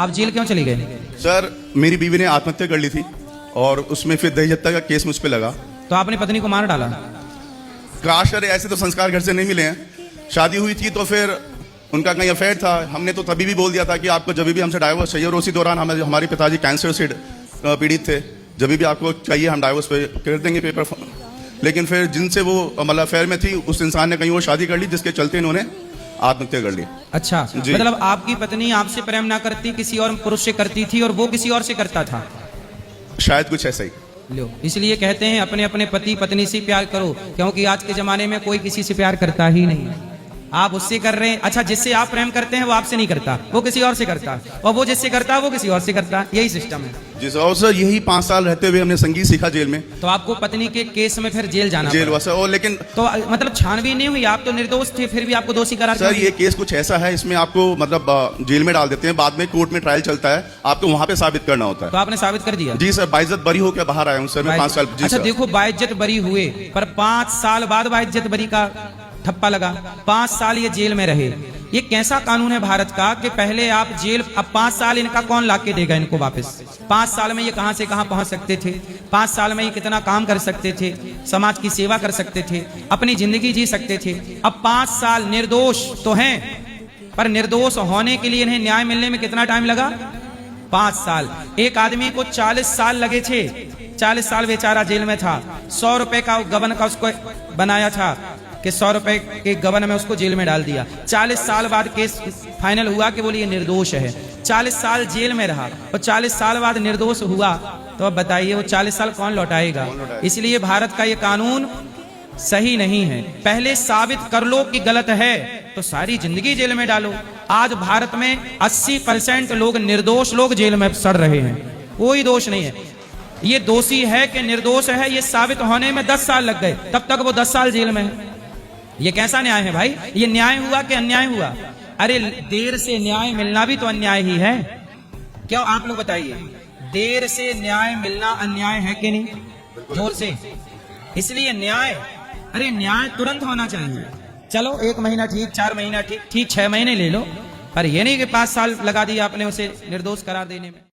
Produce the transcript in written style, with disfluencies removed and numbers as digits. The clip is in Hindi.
आप जेल क्यों चली गए? सर मेरी बीवी ने आत्महत्या कर ली थी और उसमें फिर दहेज हत्या का केस मुझ पे लगा। तो आपने पत्नी को मार डाला? काश सर ऐसे तो संस्कार घर से नहीं मिले हैं। शादी हुई थी तो फिर उनका कहीं अफेयर था। हमने तो तभी भी बोल दिया था कि आपको जब भी हमसे डाइवोर्स चाहिए, और उसी दौरान हमारे पिताजी कैंसर से पीड़ित थे। जब भी आपको चाहिए हम डाइवोर्स पे कर देंगे पेपर। लेकिन फिर जिनसे वो मतलब अफेयर में थी उस इंसान ने कहीं और शादी कर ली, जिसके चलते इन्होंने आत्महत्या कर ली। अच्छा, मतलब आपकी पत्नी आपसे प्रेम ना करती, किसी और पुरुष से करती थी और वो किसी और से करता था? शायद कुछ ऐसा ही। लो, इसलिए कहते हैं अपने अपने पति पत्नी से प्यार करो, क्योंकि आज के जमाने में कोई किसी से प्यार करता ही नहीं। आप उससे कर रहे हैं, अच्छा जिससे आप प्रेम करते हैं वो आपसे नहीं करता, वो किसी और से करता, और वो जिससे करता है वो किसी और से करता। यही सिस्टम है जी सर। और सर यही 5 साल रहते हुए हमने संगीत सीखा जेल में। तो आपको पत्नी के केस में फिर जेल जाना जेल वैसा। और लेकिन तो मतलब छानबीन नहीं हुई? आप तो निर्दोष थे, फिर भी आपको दोषी करार सर ये केस कुछ ऐसा है, इसमें आपको मतलब जेल में डाल देते हैं, बाद में कोर्ट में ट्रायल चलता है, आपको वहां पे साबित करना होता है। तो आपने साबित कर दिया? जी सर, बाइज्जत बरी होकर बाहर आया हूँ सर मैं 5 साल। अच्छा देखो, बाइज्जत बरी हुए पर 5 साल बाद बाइज्जत बरी का ठप्पा लगा, 5 साल ये जेल में रहे। ये कैसा कानून है भारत का कि पहले आप जेल, अब 5 साल इनका कौन लाके देगा इनको वापस? 5 साल में ये कहां से कहां पहुंच सकते थे? 5 साल में ये कितना काम कर सकते थे, समाज की सेवा कर सकते थे, अपनी जिंदगी जी सकते थे। अब 5 साल निर्दोष तो हैं, पर निर्दोष होने के लिए इन्हें न्याय मिलने में कितना टाइम लगा? 5 साल। एक आदमी को 40 साल लगे थे, 40 साल बेचारा जेल में था। 100 रुपए का गबन का उसको बनाया था कि 100 रुपए के गबन में उसको जेल में डाल दिया। 40 साल बाद केस फाइनल हुआ कि बोलिए निर्दोष है। 40 साल जेल में रहा और 40 साल बाद निर्दोष हुआ, तो अब बताइए वो 40 साल कौन लौटाएगा? इसलिए भारत का ये कानून सही नहीं है। पहले साबित कर लो कि गलत है तो सारी जिंदगी जेल में डालो। आज भारत में 80% लोग निर्दोष लोग जेल में सड़ रहे हैं, कोई दोष नहीं है। ये दोषी है कि निर्दोष है, ये साबित होने में 10 साल लग गए, तब तक वो 10 साल जेल में है। ये कैसा न्याय है भाई? ये न्याय हुआ कि अन्याय हुआ? अरे देर से न्याय मिलना भी तो अन्याय ही है। क्या आप लोग बताइए, देर से न्याय मिलना अन्याय है कि नहीं? जोर से। इसलिए न्याय, अरे न्याय तुरंत होना चाहिए। चलो 1 महीना ठीक, 4 महीना ठीक, 6 महीने ले लो, पर ये नहीं कि 5 साल लगा दिया आपने उसे निर्दोष करार देने में।